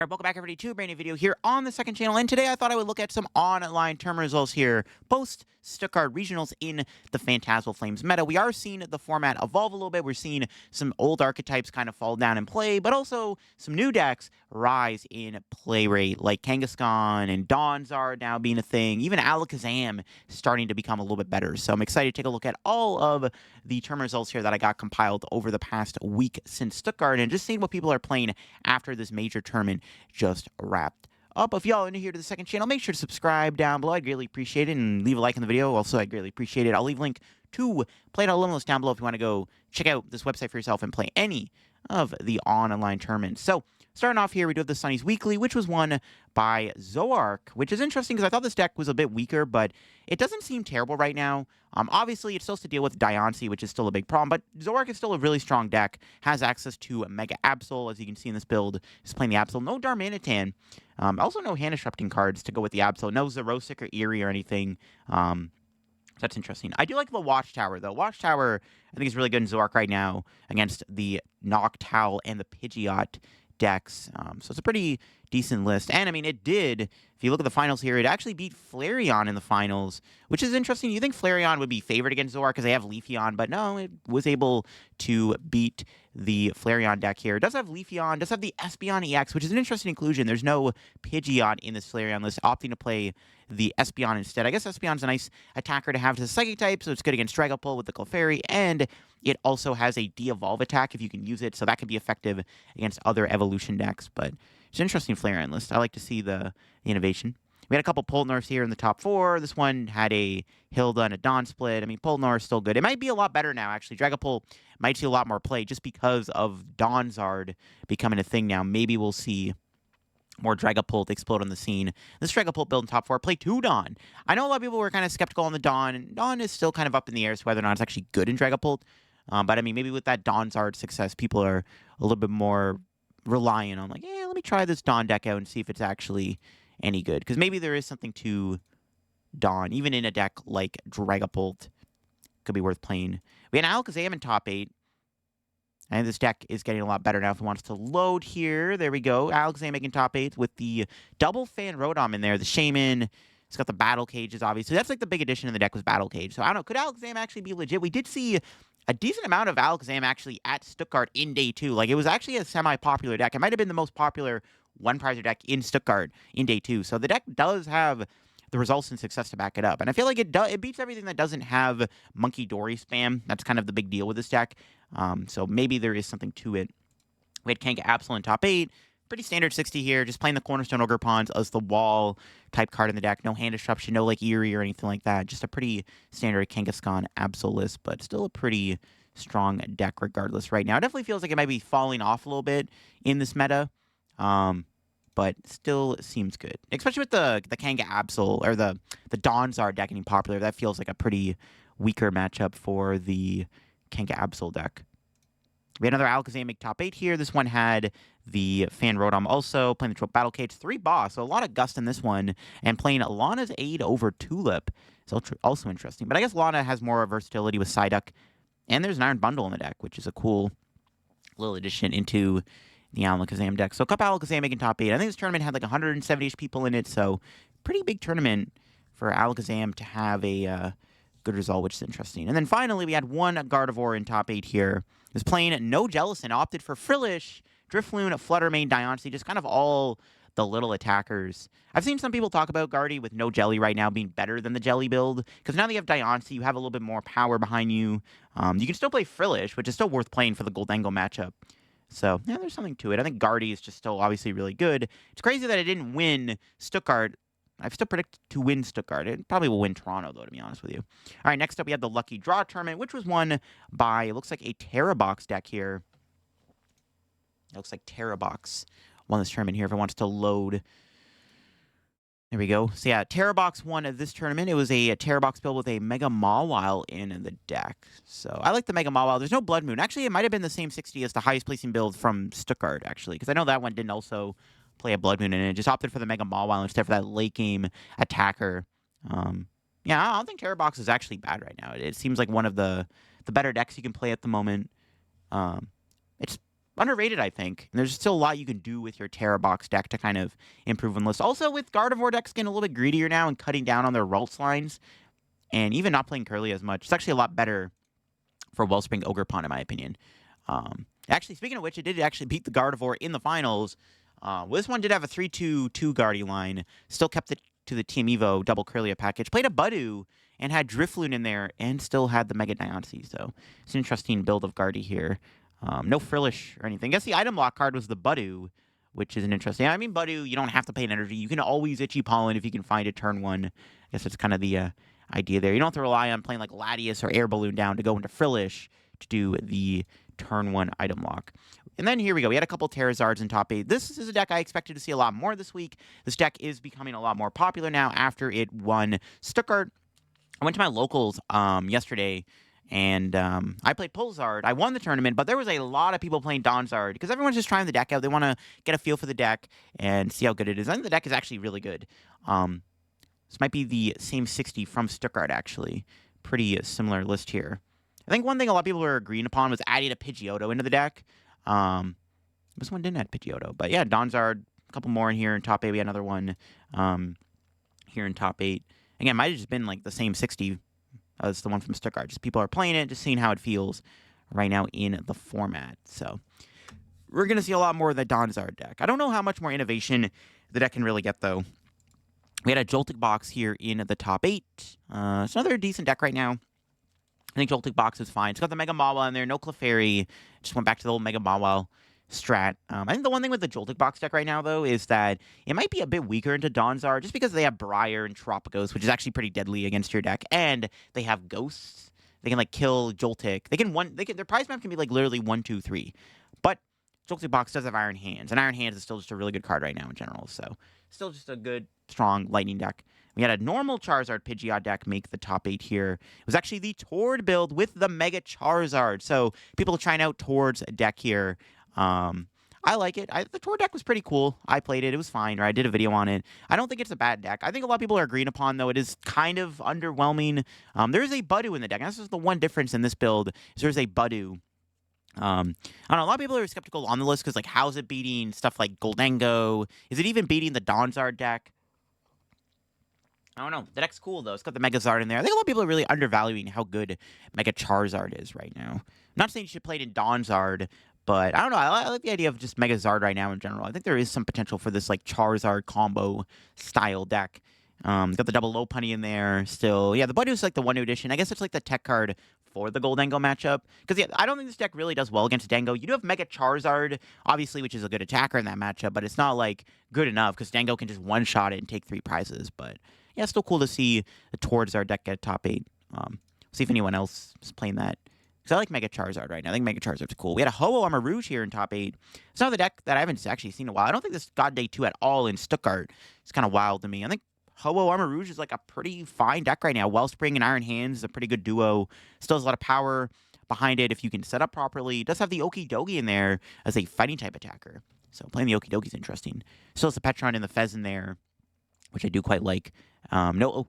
Alright, welcome back everybody to a brand new video here on the second channel, and today I thought I would look at some online tournament results here, post Stuttgart regionals in the Phantasmal Flames meta. We are seeing the format evolve a little bit. We're seeing some old archetypes kind of fall down in play, but also some new decks rise in play rate, like Kangaskhan and Donzar now being a thing, even Alakazam starting to become a little bit better. So I'm excited to take a look at all of the tournament results here that I got compiled over the past week since Stuttgart, and just seeing what people are playing after this major tournament just wrapped up. If y'all are new here to the second channel, make sure to subscribe down below. I'd greatly appreciate it, and leave a like in the video. Also, I'd greatly appreciate it. I'll leave a link to Play It All Limitless down below if you want to go check out this website for yourself and play any of the online tournaments. So, starting off here, we do have the Sunny's Weekly, which was won by Zoark, which is interesting because I thought this deck was a bit weaker, but it doesn't seem terrible right now. Obviously, it still has to deal with Diancie, which is still a big problem, but Zoark is still a really strong deck, has access to Mega Absol, as you can see in this build. Is playing the Absol, no Darmanitan, also no hand disrupting cards to go with the Absol, no Zerosic or Eerie or anything. That's interesting. I do like the Watchtower, though. Watchtower, I think, is really good in Zoark right now against the Noctowl and the Pidgeot decks. So it's a pretty decent list. And, I mean, it did, if you look at the finals here, it actually beat Flareon in the finals, which is interesting. You think Flareon would be favored against Zoark because they have Leafeon, but no, it was able to beat the Flareon deck here. It does have Leafeon, does have the Espeon EX, which is an interesting inclusion. There's no Pidgeot in this Flareon list, opting to play the Espeon instead. I guess Espeon's a nice attacker to have to the Psychic type, so it's good against Dragapult with the Clefairy, and it also has a de-evolve attack if you can use it, so that can be effective against other evolution decks. But it's an interesting Flareon list. I like to see the innovation. We had a couple Poltnors here in the top 4. This one had a Hilda and a Dawn split. I mean, Poltnor is still good. It might be a lot better now, actually. Dragapult might see a lot more play just because of Donzard becoming a thing now. Maybe we'll see more Dragapult explode on the scene. This Dragapult build in top 4, play 2 Dawn. I know a lot of people were kind of skeptical on the Dawn, and Dawn is still kind of up in the air as to whether or not it's actually good in Dragapult. But, I mean, maybe with that Donzard success, people are a little bit more reliant on, like, let me try this Dawn deck out and see if it's actually any good. Because maybe there is something to Dawn, even in a deck like Dragapult. Could be worth playing. We had Alakazam in top 8. I think this deck is getting a lot better now if it wants to load here. There we go. Alakazam making top 8 with the double Fan Rotom in there. The Shaman. It's got the Battle Cages, obviously. That's like the big addition in the deck was Battle Cage. So I don't know. Could Alakazam actually be legit? We did see a decent amount of Alakazam actually at Stuttgart in day 2. Like, it was actually a semi-popular deck. It might have been the most popular one-prizer deck in Stuttgart in day 2. So the deck does have the results and success to back it up. And I feel like it beats everything that doesn't have Monkey Dory spam. That's kind of the big deal with this deck. So maybe there is something to it. We had Kanga Absol in top 8. Pretty standard 60 here, just playing the Cornerstone Ogre Pawns as the wall type card in the deck. No hand disruption, no like Eerie or anything like that. Just a pretty standard Kangaskhan Absol list, but still a pretty strong deck regardless right now. It definitely feels like it might be falling off a little bit in this meta, but still seems good. Especially with the Kanga Absol, or the Donzar deck getting popular. That feels like a pretty weaker matchup for the Kanga Absol deck. We had another Alakazam top 8 here. This one had the Fan Rotom also, playing the Trope Battle Cage. 3 Boss, so a lot of Gust in this one. And playing Lana's Aid over Tulip is also interesting. But I guess Lana has more versatility with Psyduck. And there's an Iron Bundle in the deck, which is a cool little addition into the Alakazam deck. So Cup Alakazam making top 8. I think this tournament had like 170-ish people in it, so pretty big tournament for Alakazam to have a good result, which is interesting. And then finally, we had one Gardevoir in top 8 here. It was playing no Jellicent, opted for Frillish, Drifloon, Fluttermane, Diancie, just kind of all the little attackers. I've seen some people talk about Guardy with no Jelly right now being better than the Jelly build, because now that you have Diancie, you have a little bit more power behind you. You can still play Frillish, which is still worth playing for the Goldengo matchup. So, yeah, there's something to it. I think Guardy is just still obviously really good. It's crazy that it didn't win Stuttgart. I still predict to win Stuttgart. It probably will win Toronto, though, to be honest with you. All right, next up, we have the Lucky Draw Tournament, which was won by, it looks like, a Terrabox deck here. It looks like Terrabox won this tournament here if it wants to load. There we go. So, yeah, Terrabox won this tournament. It was a Terrabox build with a Mega Mawile in the deck. So, I like the Mega Mawile. There's no Blood Moon. Actually, it might have been the same 60 as the highest placing build from Stuttgart, actually, because I know that one didn't also play a Blood Moon in it. Just opted for the Mega Mawile instead for that late game attacker. Yeah, I don't think Terrabox is actually bad right now. It seems like one of the better decks you can play at the moment. It's underrated, I think. And there's still a lot you can do with your Terra Box deck to kind of improve on list. Also, with Gardevoir decks getting a little bit greedier now and cutting down on their Ralts lines, and even not playing Curly as much, it's actually a lot better for Wellspring Ogerpon, in my opinion. Actually, speaking of which, it did actually beat the Gardevoir in the finals. Well, this one did have a 3-2-2 Guardy line. Still kept it to the Team Evo double Curlia package. Played a Budew and had Drifloon in there and still had the Mega Diancie. So it's an interesting build of Guardy here. No Frillish or anything. I guess the item lock card was the Budew, which is an interesting. I mean, Budew, you don't have to pay an energy. You can always Itchy Pollen if you can find a turn 1. I guess that's kind of the idea there. You don't have to rely on playing like Latias or Air Balloon down to go into Frillish to do the turn 1 item lock. And then here we go. We had a couple Terrazards in top 8. This is a deck I expected to see a lot more this week. This deck is becoming a lot more popular now after it won Stuttgart. I went to my locals yesterday, and I played Pulsard. I won the tournament, but there was a lot of people playing Donzard because everyone's just trying the deck out. They want to get a feel for the deck and see how good it is. I think the deck is actually really good. This might be the same 60 from Stuttgart, actually. Pretty similar list here. I think one thing a lot of people were agreeing upon was adding a Pidgeotto into the deck. This one didn't add Pidgeotto, but yeah, Donzard, a couple more in here in top 8. We had another one here in top 8. Again, might have just been like the same 60 as the one from Stuttgart. Just people are playing it, just seeing how it feels right now in the format. So we're going to see a lot more of the Donzard deck. I don't know how much more innovation the deck can really get, though. We had a Joltik box here in the top 8. It's another decent deck right now. I think Joltik box is fine. It's got the Mega Mawile in there, no Clefairy. Just went back to the old Mega Mawile strat. I think the one thing with the Joltik box deck right now, though, is that it might be a bit weaker into Donzard just because they have Briar and Tropicos, which is actually pretty deadly against your deck, and they have Ghosts. They can like kill Joltik. Their prize map can be like literally 1, 2, 3. But Joltik box does have Iron Hands, and Iron Hands is still just a really good card right now in general. So still just a good, strong Lightning deck. We had a normal Charizard Pidgeot deck make the top 8 here. It was actually the Tord build with the Mega Charizard. So people trying out Tord's deck here. I like it. The Tord deck was pretty cool. I played it. It was fine. Or I did a video on it. I don't think it's a bad deck. I think a lot of people are agreeing upon, though, it is kind of underwhelming. There is a Budew in the deck. And this is the one difference in this build. Is there's a Budew. I don't know, a lot of people are skeptical on the list because, like, how's it beating stuff like Goldengo? Is it even beating the Donzard deck? I don't know. The deck's cool, though. It's got the Megazard in there. I think a lot of people are really undervaluing how good Mega Charizard is right now. I'm not saying you should play it in Donzard, but I don't know. I like the idea of just Megazard right now in general. I think there is some potential for this, like, Charizard combo style deck. Got the double Lopunny in there still. Yeah, the Budew's like the 1 new edition. I guess it's like the tech card for the Goldengo matchup. Because, yeah, I don't think this deck really does well against Dango. You do have Mega Charizard, obviously, which is a good attacker in that matchup, but it's not, like, good enough because Dango can just one-shot it and take 3 prizes. But yeah, it's still cool to see the Tords deck get top 8. See if anyone else is playing that. Because I like Mega Charizard right now. I think Mega Charizard's cool. We had a Ho-Oh Armarouge here in top 8. It's another deck that I haven't actually seen in a while. I don't think this got day 2 at all in Stuttgart. It's kind of wild to me. I think Ho-Oh Armarouge is like a pretty fine deck right now. Wellspring and Iron Hands is a pretty good duo. Still has a lot of power behind it if you can set up properly. It does have the Okidogi in there as a fighting type attacker. So playing the Okidogi is interesting. Still has the Petron and the Fez in there, which I do quite like. What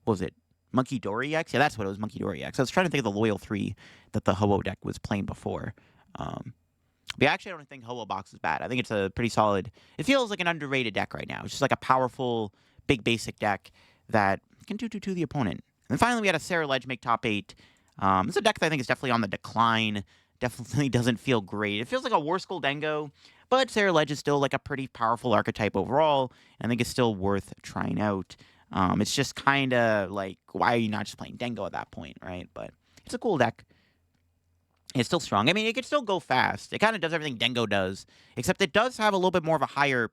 was it? Monkey Dory X? Yeah, that's what it was, Monkey Dory X. I was trying to think of the Loyal 3 that the Ho-Oh deck was playing before. But actually, I don't think Ho-Oh box is bad. I think it's a pretty solid. It feels like an underrated deck right now. It's just like a powerful, big basic deck that can 2/2 the opponent. And then finally, we had a Sarah Ledge make top 8. It's a deck that I think is definitely on the decline. Definitely doesn't feel great. It feels like a War Skull Dango, but Sarah Ledge is still like a pretty powerful archetype overall. And I think it's still worth trying out. It's just kind of like, why are you not just playing Dango at that point, right? But it's a cool deck. It's still strong. I mean, it can still go fast. It kind of does everything Dango does, except it does have a little bit more of a higher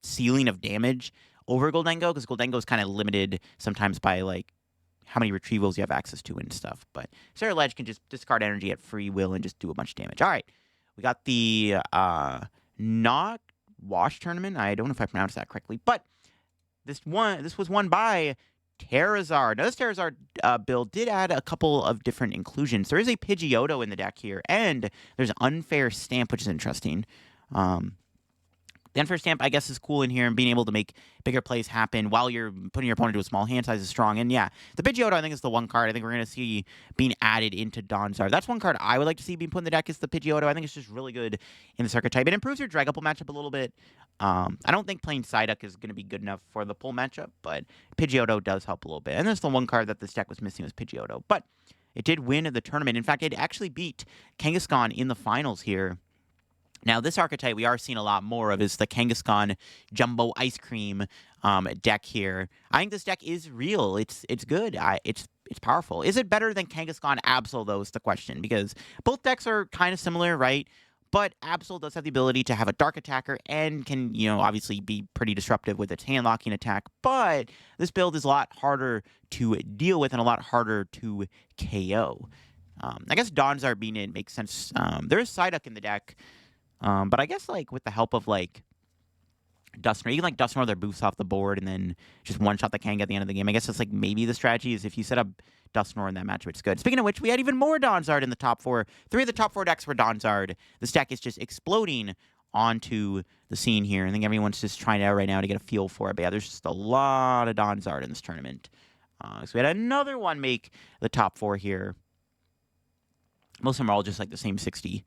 ceiling of damage over Goldengo, because Goldengo is kind of limited sometimes by, like, how many retrievals you have access to and stuff. But Sarah Ledge can just discard energy at free will and just do a bunch of damage. All right. We got the Not Wash tournament. I don't know if I pronounced that correctly, but this was won by Terrazard. Now, this Terrazard build did add a couple of different inclusions. There is a Pidgeotto in the deck here, and there's an Unfair Stamp, which is interesting. The unfair stamp, I guess, is cool in here, and being able to make bigger plays happen while you're putting your opponent to a small hand size is strong. And yeah, the Pidgeotto, I think, is the one card I think we're going to see being added into Donzard. That's one card I would like to see being put in the deck is the Pidgeotto. I think it's just really good in this archetype. It improves your Dragapult matchup a little bit. I don't think playing Psyduck is going to be good enough for the pull matchup, but Pidgeotto does help a little bit. And that's the one card that this deck was missing was Pidgeotto. But it did win the tournament. In fact, it actually beat Kangaskhan in the finals here. Now, this archetype we are seeing a lot more of is the Kangaskhan Jumbo Ice Cream deck here. I think this deck is real. It's good. It's powerful. Is it better than Kangaskhan Absol, though, is the question, because both decks are kind of similar, right? But Absol does have the ability to have a Dark Attacker and can, obviously be pretty disruptive with its hand-locking attack. But this build is a lot harder to deal with and a lot harder to KO. I guess Donzard being in makes sense. There is Psyduck in the deck. But I guess, with the help of, Dusknoir, you can, Dusknoir their boosts off the board and then just one-shot the Kang at the end of the game. I guess that's, maybe the strategy is if you set up Dusknoir in that matchup, it's good. Speaking of which, we had even more Donzard in the top 4. 3 of the top 4 decks were Donzard. This deck is just exploding onto the scene here. I think everyone's just trying out right now to get a feel for it. But yeah, there's just a lot of Donzard in this tournament. So we had another one make the top 4 here. Most of them are all just, the same 60.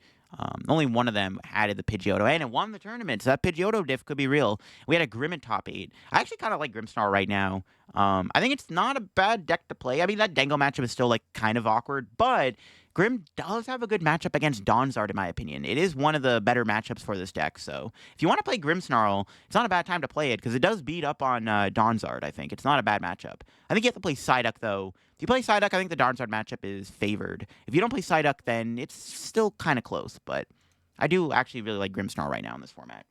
Only one of them added the Pidgeotto, and it won the tournament, so that Pidgeotto diff could be real. We had a Grimm in top 8. I actually kind of like Grimmsnarl right now. I think it's not a bad deck to play. I mean, that Dango matchup is still, kind of awkward, but Grimm does have a good matchup against Donzard, in my opinion. It is one of the better matchups for this deck, so if you want to play Grimmsnarl, it's not a bad time to play it, because it does beat up on Donzard, I think. It's not a bad matchup. I think you have to play Psyduck, though. If you play Psyduck, I think the Donzard matchup is favored. If you don't play Psyduck, then it's still kind of close, but I do actually really like Grimmsnarl right now in this format.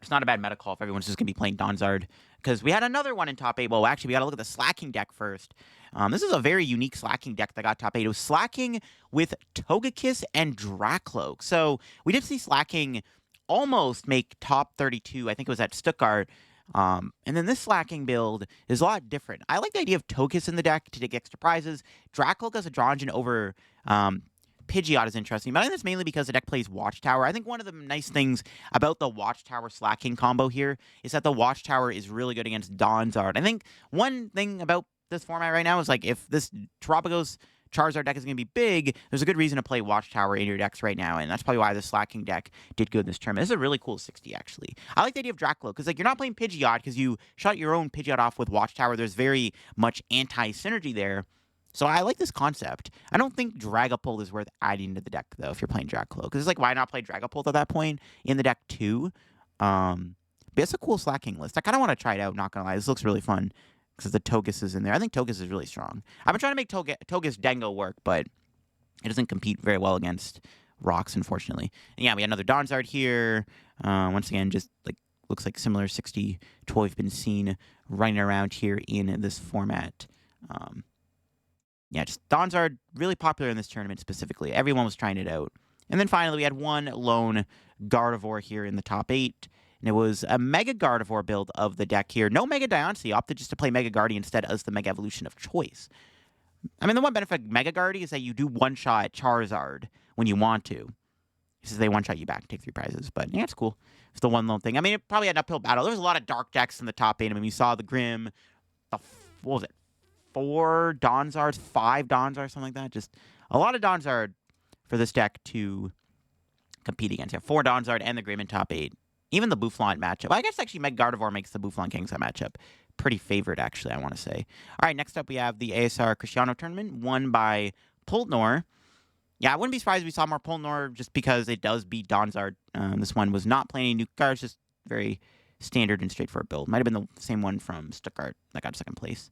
It's not a bad meta call if everyone's just going to be playing Donzard, because we had another one in top 8. Well, actually, we got to look at the Slacking deck first. This is a very unique Slacking deck that got top 8. It was Slacking with Togekiss and Dracloak. So we did see Slacking almost make top 32. I think it was at Stuttgart. And then this Slacking build is a lot different. I like the idea of Togekiss in the deck to take extra prizes. Dracloak as a draw engine over Pidgeot is interesting, but I think that's mainly because the deck plays Watchtower. I think one of the nice things about the Watchtower Slacking combo here is that the Watchtower is really good against Donzard. I think one thing about this format right now is, if this Terapagos Charizard deck is going to be big, there's a good reason to play Watchtower in your decks right now, and that's probably why the Slacking deck did good in this tournament. This is a really cool 60, actually. I like the idea of Dracloak, because, you're not playing Pidgeot because you shot your own Pidgeot off with Watchtower. There's very much anti-synergy there. So I like this concept. I don't think Dragapult is worth adding to the deck, though, if you're playing Dracloak. Because it's why not play Dragapult at that point in the deck, too? But it's a cool Slacking list. I kind of want to try it out, not going to lie. This looks really fun because the Togekiss is in there. I think Togekiss is really strong. I've been trying to make Togekiss Dango work, but it doesn't compete very well against rocks, unfortunately. And yeah, we had another Donzard here. Once again, just, looks like similar 60 toy we've been seen running around here in this format. Yeah, just Donzard, really popular in this tournament specifically. Everyone was trying it out. And then finally, we had one lone Gardevoir here in the top 8. And it was a Mega Gardevoir build of the deck here. No Mega Diancie, opted just to play Mega Guardy instead as the Mega Evolution of choice. I mean, the one benefit of Mega Guardy is that you do one-shot Charizard when you want to. He says they one-shot you back, take 3 prizes. But yeah, it's cool. It's the one lone thing. I mean, it probably had an uphill battle. There was a lot of dark decks in the top 8. I mean, we saw the Grimm, what was it? 4 Donzards, 5 Donzards, something like that. Just a lot of Donzard for this deck to compete against. Yeah, 4 Donzard and the Grimm in top 8. Even the Boufflant matchup. I guess actually Mega Gardevoir makes the Boufflant King's matchup pretty favored, actually, I want to say. All right, next up we have the ASR Cristiano tournament, won by Pultnor. Yeah, I wouldn't be surprised if we saw more Pultnor just because it does beat Donzard. This one was not playing any new cards, just very standard and straightforward build. Might have been the same one from Stuttgart that got second place.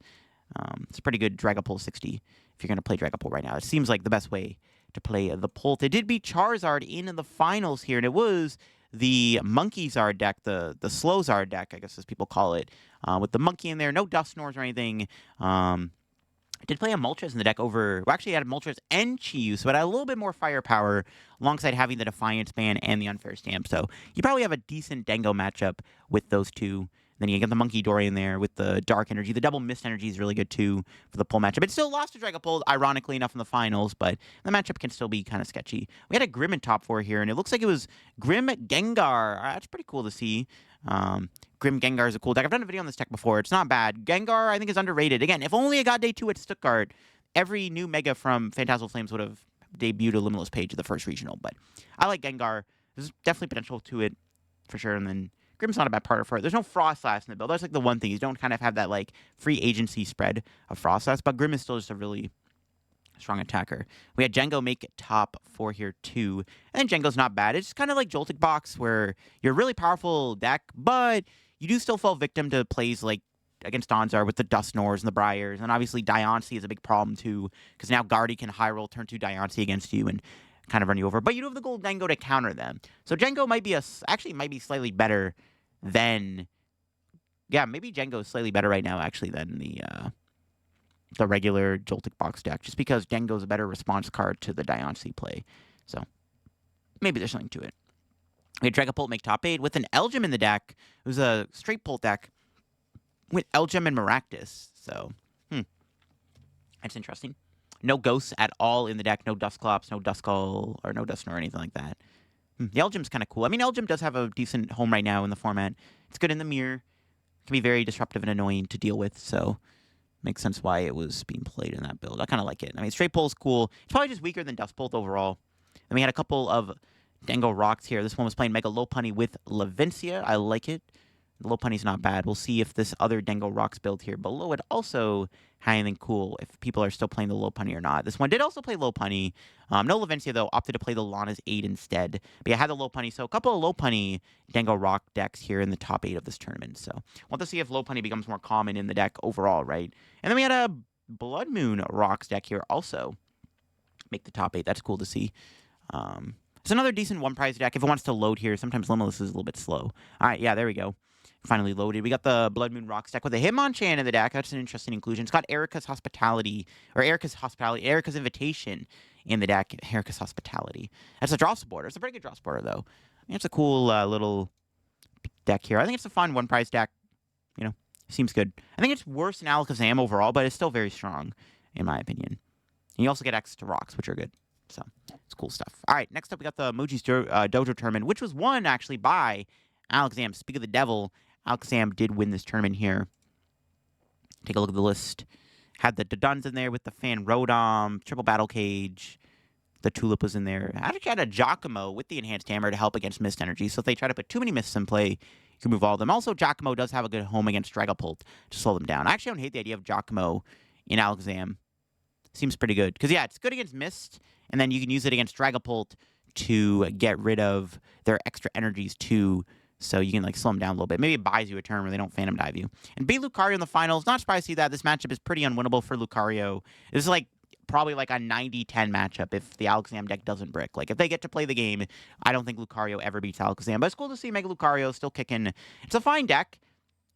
It's a pretty good Dragapult 60 if you're going to play Dragapult right now. It seems like the best way to play the Pult. It did beat Charizard in the finals here, and it was the Monkey Zard deck, the Slow Zard deck, I guess as people call it, with the Monkey in there, no Dusknoirs or anything. I did play a Moltres in the deck over... Well, actually, I had Moltres and Chi-Yu, so it had a little bit more firepower alongside having the Defiance Band and the Unfair Stamp. So you probably have a decent Dango matchup with those two. Then you get the Monkey Dory in there with the Dark Energy. The double Mist Energy is really good, too, for the pull matchup. It still lost to Dragapult, ironically enough, in the finals, but the matchup can still be kind of sketchy. We had a Grim in top 4 here, and it looks like it was Grim Gengar. That's pretty cool to see. Grim Gengar is a cool deck. I've done a video on this deck before. It's not bad. Gengar, I think, is underrated. Again, if only it got day 2 at Stuttgart, every new Mega from Phantasmal Flames would have debuted a Limitless page at the first regional. But I like Gengar. There's definitely potential to it, for sure, and then Grim's not a bad partner for it. There's no Frostlass in the build. That's like the one thing. You don't kind of have that like free agency spread of Frostlass, but Grim is still just a really strong attacker. We had Django make top 4 here too. And Django's not bad. It's kind of like Joltik Box where you're a really powerful deck, but you do still fall victim to plays like against Donzar with the Dusknoirs and the Briars. And obviously Diancie is a big problem too, because now Guardy can high roll turn 2 Diancie against you and kind of run you over. But you do have the gold Django to counter them. So Django might be slightly better than... Yeah, maybe Django is slightly better right now, actually, than the regular Joltik Box deck, just because Django's a better response card to the Diancie play. So maybe there's something to it. We had Dragapult make top 8 with an Elgem in the deck. It was a straight Pult deck with Elgem and Maractus. So, that's interesting. No Ghosts at all in the deck. No Dusclops, no Duskull, or no Dusknoir or anything like that. The Elgem's kind of cool. I mean, Elgem does have a decent home right now in the format. It's good in the mirror. It can be very disruptive and annoying to deal with, so makes sense why it was being played in that build. I kind of like it. I mean, Straight Pull's cool. It's probably just weaker than Duskbolt overall. Then we had a couple of Dango Rocks here. This one was playing Mega Lopunny with Lavencia. I like it. Lopunny's not bad. We'll see if this other Dango Rocks build here below it also had anything cool, if people are still playing the Lopunny or not. This one did also play Lopunny. No Lavencia, though. Opted to play the Lana's 8 instead. But yeah, had the Lopunny. So a couple of Lopunny Dango Rock decks here in the top 8 of this tournament. So we'll have to see if Lopunny becomes more common in the deck overall, right? And then we had a Blood Moon Rocks deck here also make the top 8. That's cool to see. It's another decent one-prize deck if it wants to load here. Sometimes Limitless is a little bit slow. All right, yeah, there we go. Finally loaded. We got the Blood Moon Rocks deck with a Hitmonchan in the deck. That's an interesting inclusion. It's got Erica's Invitation in the deck. Erica's Hospitality. That's a draw supporter. It's a pretty good draw supporter, though. It's a cool little deck here. I think it's a fun one-prize deck. You know, seems good. I think it's worse than Alakazam overall, but it's still very strong, in my opinion. And you also get access to rocks, which are good. So, it's cool stuff. All right, next up we got the Moji's Dojo Tournament, which was won, actually, by Alakazam. Speak of the devil, Alakazam did win this tournament here. Take a look at the list. Had the Doduns in there with the Fan Rodom, Triple Battle Cage. The Tulip was in there. I actually had a Giacomo with the Enhanced Hammer to help against Mist Energy. So if they try to put too many Mists in play, you can move all of them. Also, Giacomo does have a good home against Dragapult to slow them down. I actually don't hate the idea of Giacomo in Alakazam. Seems pretty good. Because, yeah, it's good against Mist, and then you can use it against Dragapult to get rid of their extra energies, too. So you can, like, slow them down a little bit. Maybe it buys you a turn where they don't Phantom Dive you. And beat Lucario in the finals. Not surprised to see that. This matchup is pretty unwinnable for Lucario. This is, like, probably, like, a 90-10 matchup if the Alakazam deck doesn't brick. Like, if they get to play the game, I don't think Lucario ever beats Alakazam. But it's cool to see Mega Lucario still kicking. It's a fine deck.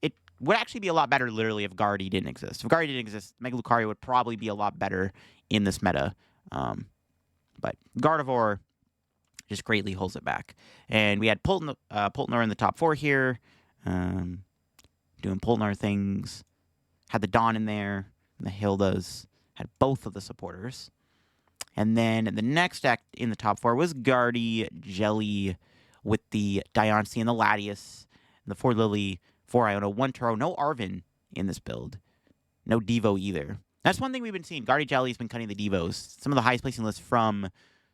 It would actually be a lot better, literally, if Guardy didn't exist. If Guardy didn't exist, Mega Lucario would probably be a lot better in this meta. But Gardevoir just greatly holds it back. And we had Pultnar in the top 4 here, doing Pultnar things. Had the Dawn in there, and the Hildas. Had both of the supporters. And then the next deck in the top 4 was Guardy Jelly with the Diancie and the Latias, and the 4 Lily, 4 Iono, 1 Turo, no Arven in this build. No Devo either. That's one thing we've been seeing. Guardy Jelly's been cutting the Devos. Some of the highest placing lists from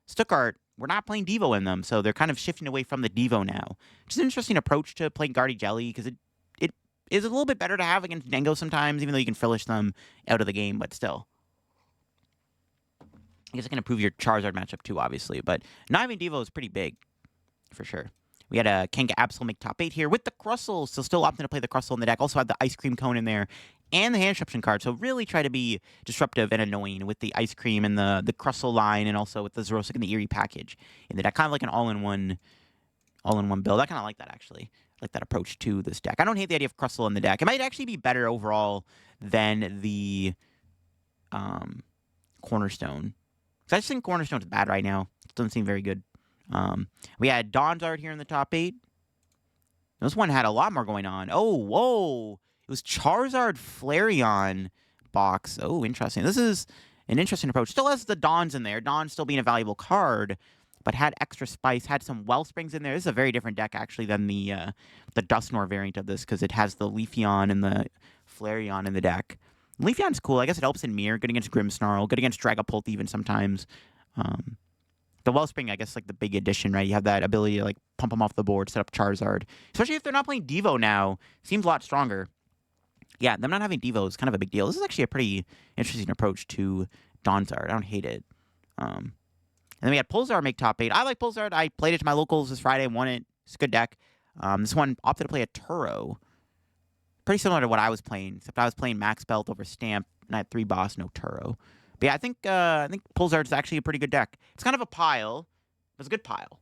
Stuttgart, we're not playing Devo in them, so they're kind of shifting away from the Devo now. Which is an interesting approach to playing Guardy Jelly, because it is a little bit better to have against Dango sometimes, even though you can Frillish them out of the game, but still. I guess it can improve your Charizard matchup too, obviously, but not having Devo is pretty big, for sure. We had a Kanga Absol make top 8 here with the Crustle, so still opting to play the Crustle in the deck. Also had the Ice Cream Cone in there and the Hand Disruption card, so really try to be disruptive and annoying with the Ice Cream and the Crustle line, and also with the Xerosic and the Eerie package in the deck. Kind of like an all-in-one build. I kind of like that, actually. I like that approach to this deck. I don't hate the idea of Crustle in the deck. It might actually be better overall than the Cornerstone. Because I just think Cornerstone's bad right now. It doesn't seem very good. We had Donzard here in the top 8. This one had a lot more going on. Oh, whoa. It was Charizard Flareon box. Oh, interesting. This is an interesting approach. Still has the Dawns in there. Dawn still being a valuable card, but had extra spice, had some Wellsprings in there. This is a very different deck, actually, than the Dusknoir variant of this, because it has the Leafeon and the Flareon in the deck. Leafeon's cool. I guess it helps in Mirror, good against Grimmsnarl, good against Dragapult even sometimes. The Wellspring, I guess, like the big addition, right? You have that ability to like pump them off the board, set up Charizard. Especially if they're not playing Devo now. Seems a lot stronger. Yeah, them not having Devo is kind of a big deal. This is actually a pretty interesting approach to Donzard. I don't hate it. And then we had Pulsar make top 8. I like Pulsar. I played it to my locals this Friday and won it. It's a good deck. This one opted to play a Turo. Pretty similar to what I was playing, except I was playing Max Belt over Stamp, and I had 3 Boss, no Turo. But yeah, I think Pulsar's actually a pretty good deck. It's kind of a pile, but it's a good pile.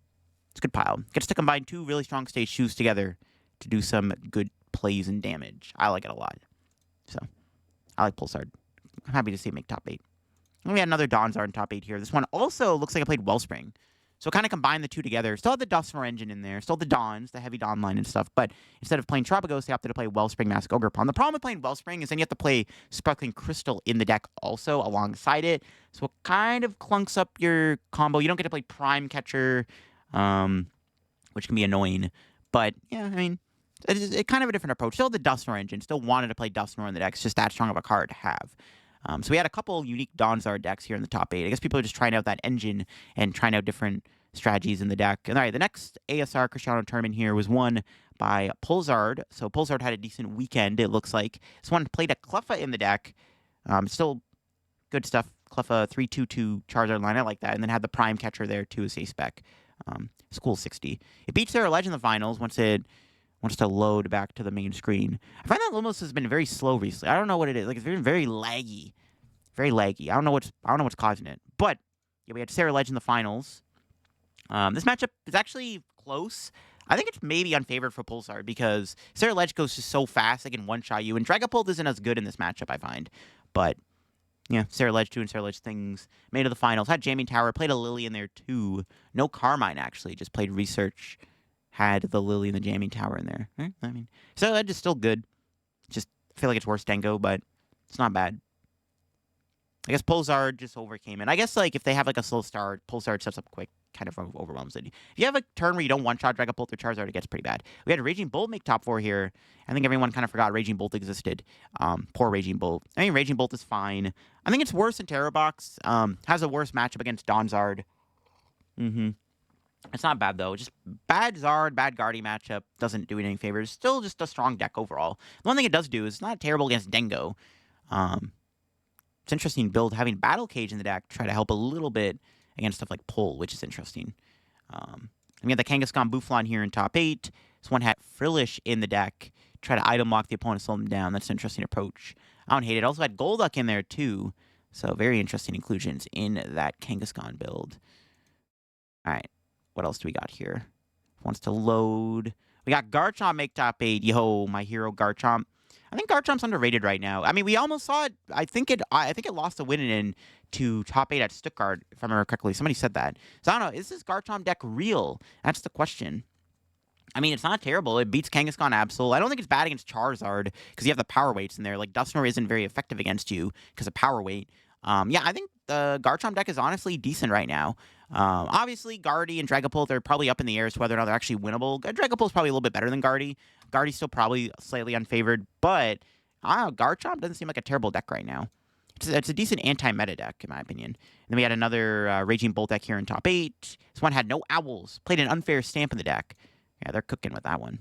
It's a good pile. Gets to combine 2 really strong stage shoes together to do some good plays and damage. I like it a lot. So, I like Pulsar. I'm happy to see it make top 8. And we had another Donzard in top 8 here. This one also looks like I played Wellspring. So kind of combined the two together. Still had the Dusknoir engine in there. Still the Dawns, the heavy Dawn line and stuff. But instead of playing Tropical, they opted to play Wellspring, Mask, Ogerpon. The problem with playing Wellspring is then you have to play Sparkling Crystal in the deck also alongside it. So it kind of clunks up your combo. You don't get to play Prime Catcher, which can be annoying. But, yeah, I mean, it's kind of a different approach. Still the Dusknoir engine. Still wanted to play Dusknoir in the deck. It's just that strong of a card to have. So we had a couple unique Donzard decks here in the top 8. I guess people are just trying out that engine and trying out different strategies in the deck. And all right, the next ASR Cristiano tournament here was won by Pulsard. So Pulsard had a decent weekend, it looks like. This one played a Cleffa in the deck. Still good stuff. Cleffa 3/2/2 Charizard line. I like that. And then had the Prime Catcher there too as a spec. It's cool 60. It beats Sarah Ledge in the finals once it wants to load back to the main screen. I find that Lumos has been very slow recently. I don't know what it is. Like it's been very laggy. Very laggy. I don't know what's causing it. But yeah, we had Sarah Ledge in the finals. This matchup is actually close. I think it's maybe unfavored for Pulsar because Sarah Ledge goes just so fast they can one-shot you, and Dragapult isn't as good in this matchup, I find. But yeah, Sarah Ledge doing Sarah Ledge things. Made to the finals. Had Jamming Tower. Played a Lily in there too. No Carmine actually. Just played Research. Had the Lily and the Jamming Tower in there. I mean, Sarah Ledge is still good. Just I feel like it's worse Dengo, but it's not bad. I guess Pulsar just overcame it. I guess like if they have like a slow start, Pulsar sets up quick, kind of overwhelms it. If you have a turn where you don't one-shot Dragapult or Charizard, it gets pretty bad. We had Raging Bolt make top 4 here. I think everyone kind of forgot Raging Bolt existed. Poor Raging Bolt. I mean, Raging Bolt is fine. I think it's worse than Terror Box. Has a worse matchup against Donzard. It's not bad, though. Just bad Zard, bad Guardy matchup. Doesn't do it any favors. Still just a strong deck overall. The one thing it does do is it's not terrible against Dengo. It's interesting build having Battle Cage in the deck to try to help a little bit against stuff like Pull, which is interesting. We have the Kangaskhan Bouffalant here in top 8. This one had Frillish in the deck. Try to item lock the opponent, slow them down. That's an interesting approach. I don't hate it. Also had Golduck in there too. So very interesting inclusions in that Kangaskhan build. All right. What else do we got here? Wants to load. We got Garchomp make top 8. Yo, my hero Garchomp. I think Garchomp's underrated right now. I mean, we almost saw it. I think it lost a win in to top 8 at Stuttgart, if I remember correctly. Somebody said that. So I don't know. Is this Garchomp deck real? That's the question. I mean, it's not terrible. It beats Kangaskhan Absol. I don't think it's bad against Charizard because you have the power weights in there. Like Dusknoir isn't very effective against you because of power weight. Yeah, I think the Garchomp deck is honestly decent right now. Obviously, Guardy and Dragapult are probably up in the air as to whether or not they're actually winnable. Dragapult's probably a little bit better than Guardy. Guardy's still probably slightly unfavored, but Garchomp doesn't seem like a terrible deck right now. It's a decent anti-meta deck, in my opinion. And then we had another Raging Bolt deck here in top 8. This one had no Owls. Played an Unfair Stamp in the deck. Yeah, they're cooking with that one.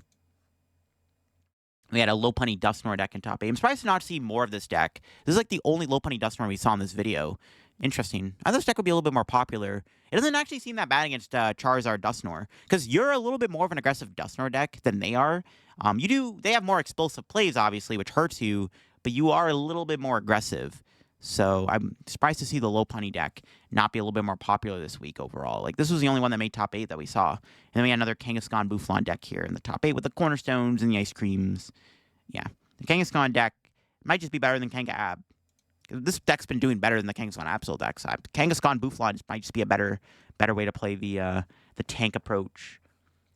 We had a Lopunny Dusknoir deck in top 8. I'm surprised to not see more of this deck. This is like the only Lopunny Dusknoir we saw in this video. Interesting. I thought this deck would be a little bit more popular. It doesn't actually seem that bad against Charizard Dusknoir, because you're a little bit more of an aggressive Dusknoir deck than they are. They have more explosive plays, obviously, which hurts you, but you are a little bit more aggressive. So I'm surprised to see the Lopunny deck not be a little bit more popular this week overall. Like, this was the only one that made top 8 that we saw. And then we had another Kangaskhan Bouffalant deck here in the top 8 with the Cornerstones and the Ice Creams. Yeah, the Kangaskhan deck might just be better than Kanga Ab. This deck's been doing better than the Kangaskhan Absol deck. So Kangaskhan Bouffalant might just be a better way to play the tank approach.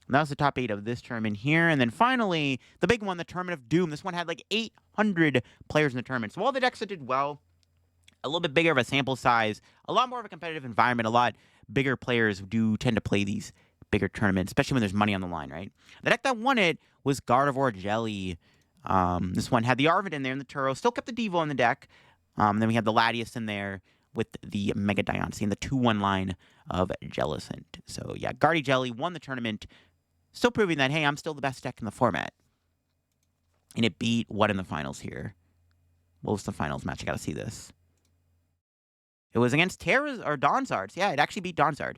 And that was the top 8 of this tournament here. And then finally, the big one, the Tournament of Doom. This one had like 800 players in the tournament. So all the decks that did well, a little bit bigger of a sample size, a lot more of a competitive environment, a lot bigger players do tend to play these bigger tournaments, especially when there's money on the line, right? The deck that won it was Gardevoir Jelly. This one had the Arvid in there and the Turo, still kept the Devo in the deck. Then we had the Latias in there with the Mega Diancie and the 2-1 line of Jellicent. So yeah, Guardy Jelly won the tournament, still proving that, hey, I'm still the best deck in the format. And it beat what in the finals here? What was the finals match? I gotta see this. It was against Terra's or Donzard's. Yeah, it actually beat Donzard.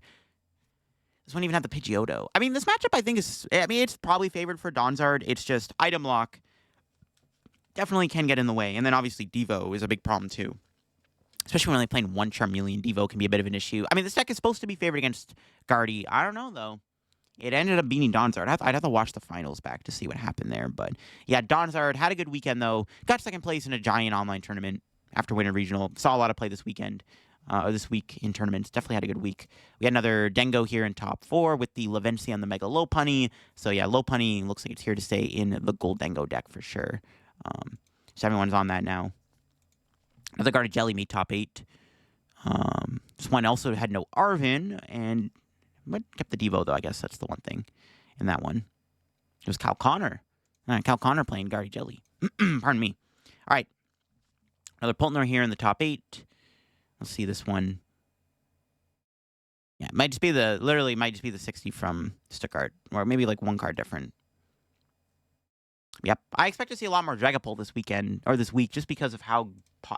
This one even had the Pidgeotto. I mean, this matchup I think is, it's probably favored for Donzard. It's just item lock definitely can get in the way. And then obviously Devo is a big problem too. Especially when they're playing one Charmeleon, Devo can be a bit of an issue. I mean, this deck is supposed to be favored against Guardy. I don't know, though. It ended up beating Donzard. I'd have to watch the finals back to see what happened there. But yeah, Donzard had a good weekend, though. Got second place in a giant online tournament after winning regional. Saw a lot of play this weekend, or this week in tournaments. Definitely had a good week. We had another Dengo here in top 4 with the Lavencia and the Mega Lopunny. So yeah, Lopunny looks like it's here to stay in the Gold Dengo deck for sure. So everyone's on that now. Another Guardy Jelly made top 8. This one also had no Arvin, and kept the Devo, though. I guess that's the one thing in that one. It was Cal Connor. Cal Connor playing Guardy Jelly. Pardon me. All right. Another Poltner here in the top 8. Let's see this one. Yeah, it might just be literally might just be the 60 from Stuttgart, or maybe like one card different. Yep. I expect to see a lot more Dragapult this weekend, or this week, just because of how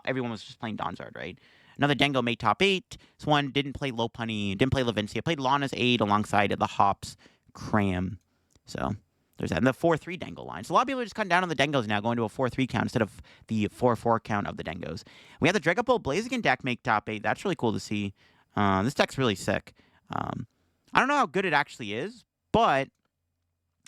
everyone was just playing Donzard, right? Another Dengo made top 8. This one didn't play Lopunny, didn't play Lavencia, played Lana's Aid alongside the Hops Cram. So there's that. And the 4-3 Dengo line. So a lot of people are just cutting down on the Dengos now, going to a 4-3 count instead of the 4-4 count of the Dengos. We had the Dragapult Blaziken deck make top 8. That's really cool to see. This deck's really sick. I don't know how good it actually is, but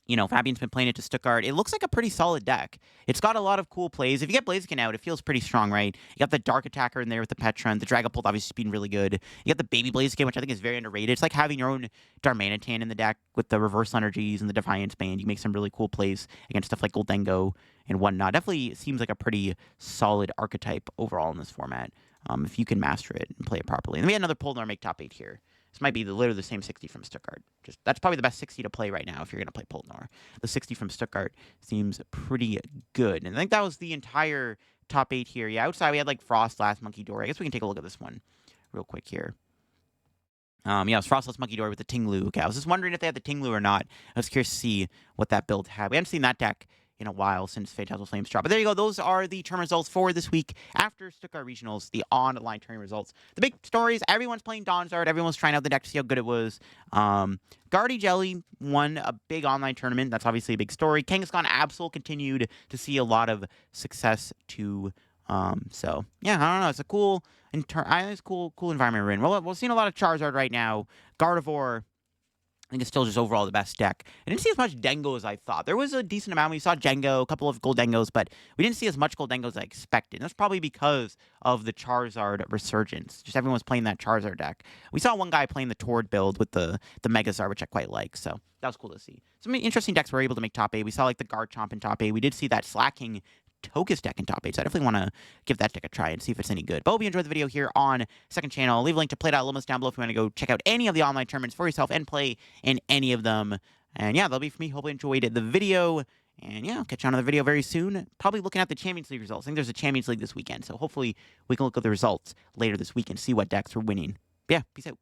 you know, Fabian's been playing it to Stuttgart. It looks like a pretty solid deck. It's got a lot of cool plays. If you get Blaziken out, it feels pretty strong, right? You got the Dark Attacker in there with the Petron. The Dragapult obviously being really good. You got the Baby Blaziken, which I think is very underrated. It's like having your own Darmanitan in the deck with the Reverse Energies and the Defiance Band. You make some really cool plays against stuff like Goldengo and whatnot. Definitely seems like a pretty solid archetype overall in this format, if you can master it and play it properly. And we had another Polnar make top 8 here. This might be literally the same 60 from Stuttgart. That's probably the best 60 to play right now if you're going to play Polnar. The 60 from Stuttgart seems pretty good. And I think that was the entire top 8 here. Yeah, outside we had like Frost, Last Monkey Door. I guess we can take a look at this one real quick here. Yeah, it was Frostless Monkey Door with the Tinglu. Okay, I was just wondering if they had the Tinglu or not. I was curious to see what that build had. We haven't seen that deck in a while since Phantasmal Flames dropped. But there you go. Those are the tournament results for this week after Stuttgart Regionals, the online tournament results. The big stories, everyone's playing Donzard. Everyone's trying out the deck to see how good it was. Guardy Jelly won a big online tournament. That's obviously a big story. Kangaskhan Absol continued to see a lot of success too. So, yeah, I don't know. It's a cool, cool environment we're in. We're seeing a lot of Charizard right now. Gardevoir, I think it's still just overall the best deck. I didn't see as much Dengo as I thought. There was a decent amount. We saw Jengo, a couple of Gold Dengos, but we didn't see as much Gold Dengos as I expected. And that's probably because of the Charizard resurgence. Just everyone was playing that Charizard deck. We saw one guy playing the Tord build with the Megazard, which I quite like. So that was cool to see. Some interesting decks were able to make top 8. We saw like the Garchomp in top 8. We did see that Slacking Tokus deck in top 8, so I definitely want to give that deck a try and see if it's any good. But hope you enjoyed the video here on Second Channel. I'll leave a link to Play.Limos down below if you want to go check out any of the online tournaments for yourself and play in any of them. And yeah, that'll be for me. Hope you enjoyed the video. And yeah, I'll catch you on another video very soon. Probably looking at the Champions League results. I think there's a Champions League this weekend, so hopefully we can look at the results later this week and see what decks are winning. But yeah, peace out.